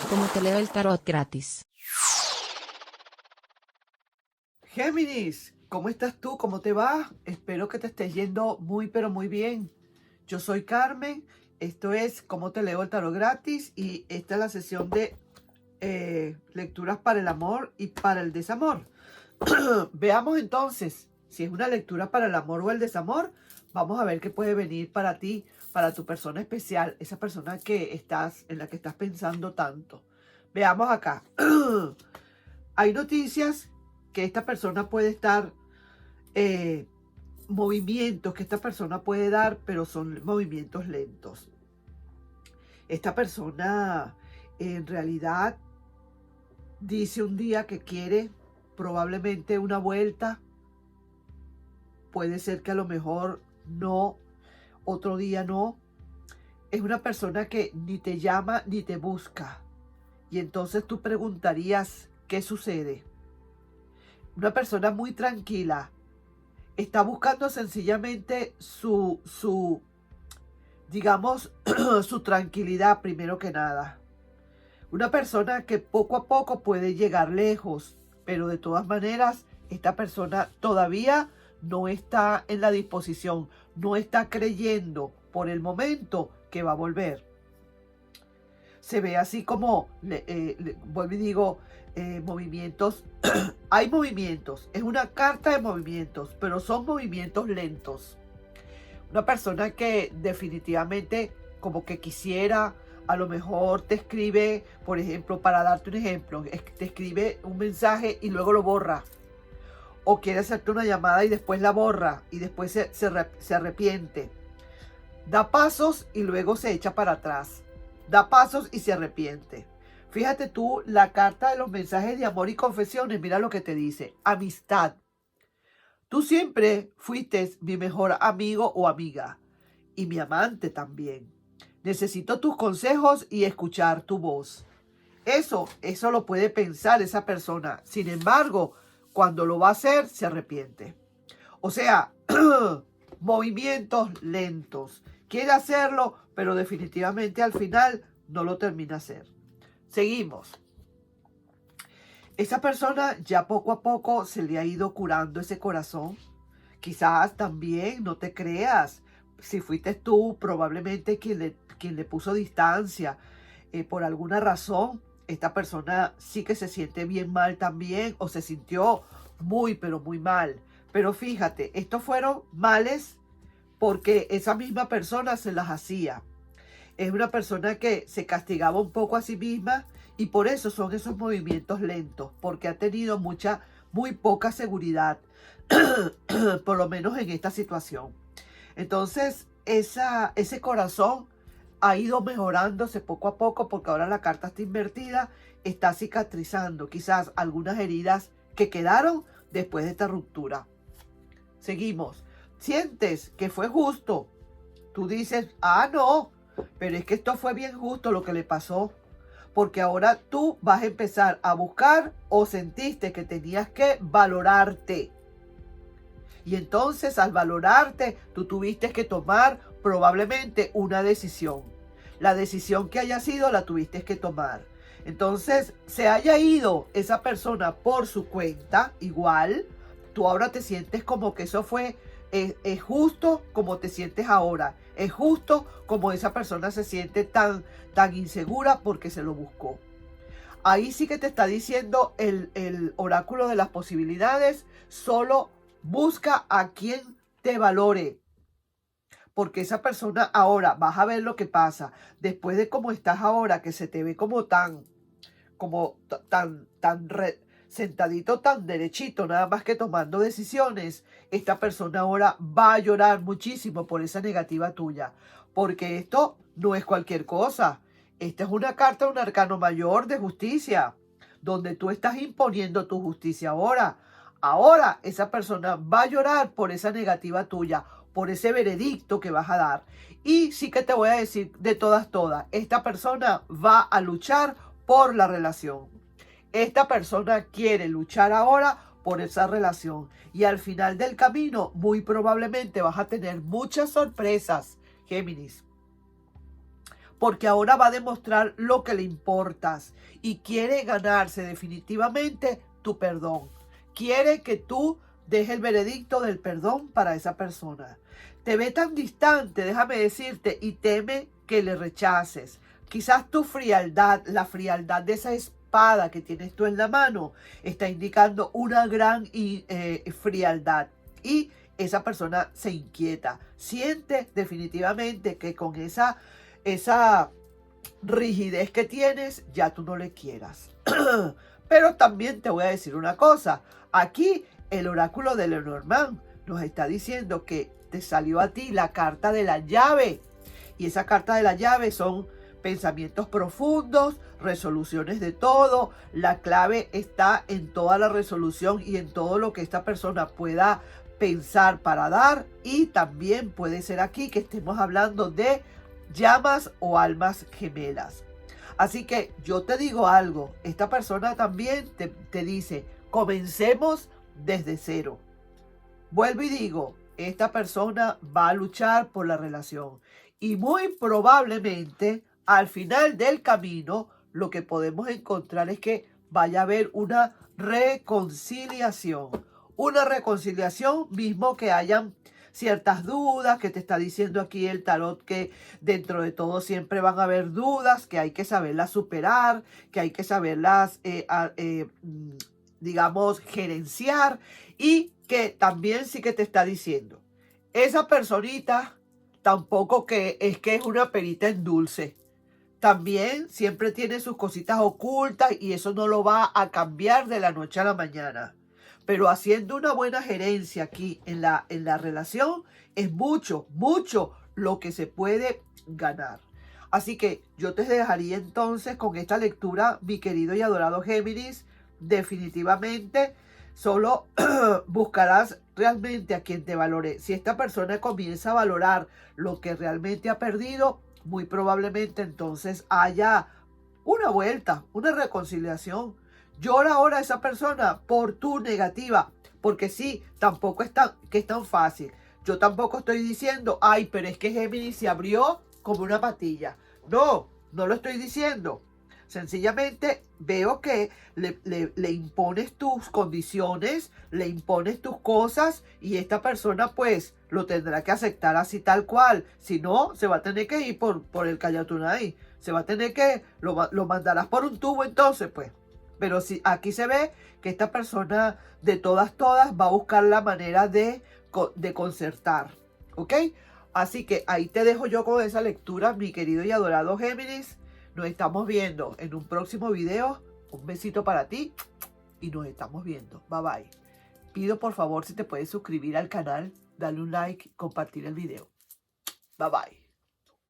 Como te leo el tarot gratis. Géminis, ¿cómo estás tú? ¿Cómo te va? Espero que te estés yendo muy pero muy bien. Yo soy Carmen, esto es Cómo te leo el tarot gratis y esta es la sesión de lecturas para el amor y para el desamor. Veamos entonces si es una lectura para el amor o el desamor. Vamos a ver qué puede venir para ti, para tu persona especial, esa persona en la que estás pensando tanto. Veamos acá. Hay noticias que esta persona puede estar, movimientos que esta persona puede dar, pero son movimientos lentos. Esta persona en realidad dice un día que quiere probablemente una vuelta. Puede ser que a lo mejor no, otro día no. Es una persona que ni te llama ni te busca. Y entonces tú preguntarías, ¿qué sucede? Una persona muy tranquila. Está buscando sencillamente digamos, su tranquilidad primero que nada. Una persona que poco a poco puede llegar lejos, pero de todas maneras, esta persona todavía no está en la disposición, no está creyendo por el momento que va a volver. Se ve así como, vuelvo y digo, movimientos. Hay movimientos, es una carta de movimientos, pero son movimientos lentos. Una persona que definitivamente como que quisiera, a lo mejor te escribe, por ejemplo, para darte un ejemplo, te escribe un mensaje y luego lo borra. O quiere hacerte una llamada y después la borra y después se arrepiente. Da pasos y luego se echa para atrás. Da pasos y se arrepiente. Fíjate tú, la carta de los mensajes de amor y confesiones, mira lo que te dice. Amistad. Tú siempre fuiste mi mejor amigo o amiga y mi amante también. Necesito tus consejos y escuchar tu voz. Eso lo puede pensar esa persona. Sin embargo, cuando lo va a hacer, se arrepiente. O sea, movimientos lentos. Quiere hacerlo, pero definitivamente al final no lo termina hacer. Seguimos. Esa persona ya poco a poco se le ha ido curando ese corazón. Quizás también, no te creas, si fuiste tú probablemente quien le puso distancia. Por alguna razón, esta persona sí que se siente bien mal también o se sintió muy, pero muy mal. Pero fíjate, estos fueron males porque esa misma persona se las hacía. Es una persona que se castigaba un poco a sí misma y por eso son esos movimientos lentos, porque ha tenido muy poca seguridad, por lo menos en esta situación. Entonces, ese corazón ha ido mejorándose poco a poco porque ahora la carta está invertida, está cicatrizando quizás algunas heridas que quedaron después de esta ruptura. Seguimos. Sientes que fue justo. Tú dices, no, pero es que esto fue bien justo lo que le pasó. Porque ahora tú vas a empezar a buscar o sentiste que tenías que valorarte. Y entonces al valorarte, tú tuviste que tomar probablemente una decisión. La decisión que haya sido, la tuviste que tomar. Entonces, se haya ido esa persona por su cuenta, igual, tú ahora te sientes como que eso fue, es justo como te sientes ahora. Es justo como esa persona se siente tan insegura porque se lo buscó. Ahí sí que te está diciendo el oráculo de las posibilidades. Solo busca a quien te valore. Porque esa persona ahora, vas a ver lo que pasa. Después de cómo estás ahora, que se te ve como sentadito, tan derechito, nada más que tomando decisiones, esta persona ahora va a llorar muchísimo por esa negativa tuya. Porque esto no es cualquier cosa. Esta es una carta de un arcano mayor de justicia, donde tú estás imponiendo tu justicia ahora. Ahora esa persona va a llorar por esa negativa tuya, por ese veredicto que vas a dar. Y sí que te voy a decir de todas, esta persona va a luchar por la relación. Esta persona quiere luchar ahora por esa relación. Y al final del camino, muy probablemente vas a tener muchas sorpresas, Géminis. porque ahora va a demostrar lo que le importas y quiere ganarse definitivamente tu perdón. Quiere que tú dejes el veredicto del perdón para esa persona. Te ve tan distante, déjame decirte, y teme que le rechaces. Quizás tu frialdad, la frialdad de esa espada que tienes tú en la mano, está indicando una gran frialdad. Y esa persona se inquieta. Siente definitivamente que con esa rigidez que tienes, ya tú no le quieras. Pero también te voy a decir una cosa. Aquí el oráculo de Lenormand nos está diciendo que te salió a ti la carta de la llave. Y esa carta de la llave son pensamientos profundos, resoluciones de todo. La clave está en toda la resolución y en todo lo que esta persona pueda pensar para dar. Y también puede ser aquí que estemos hablando de llamas o almas gemelas. Así que yo te digo algo, esta persona también te dice, comencemos desde cero. Vuelvo y digo, esta persona va a luchar por la relación y muy probablemente al final del camino lo que podemos encontrar es que vaya a haber una reconciliación. Una reconciliación mismo que hayan ciertas dudas, que te está diciendo aquí el tarot que dentro de todo siempre van a haber dudas, que hay que saberlas superar, que hay que saberlas, digamos, gerenciar, y que también sí que te está diciendo, esa personita tampoco que es una perita en dulce. También siempre tiene sus cositas ocultas y eso no lo va a cambiar de la noche a la mañana. Pero haciendo una buena gerencia aquí en la relación es mucho, mucho lo que se puede ganar. Así que yo te dejaría entonces con esta lectura, mi querido y adorado Géminis. Definitivamente solo buscarás realmente a quien te valore. Si esta persona comienza a valorar lo que realmente ha perdido, muy probablemente entonces haya una vuelta, una reconciliación. Llora ahora esa persona por tu negativa, porque sí, tampoco es tan fácil. Yo tampoco estoy diciendo, ay, pero es que Géminis se abrió como una patilla. No, no lo estoy diciendo. Sencillamente veo que le impones tus condiciones, le impones tus cosas y esta persona pues lo tendrá que aceptar así tal cual. Si no, se va a tener que ir por el Callatunay. Se va a tener que, lo mandarás por un tubo entonces pues. Pero si aquí se ve que esta persona de todas va a buscar la manera de concertar. ¿Ok? Así que ahí te dejo yo con esa lectura, mi querido y adorado Géminis. Nos estamos viendo en un próximo video. Un besito para ti y nos estamos viendo. Bye bye. Pido por favor si te puedes suscribir al canal, darle un like, compartir el video. Bye bye.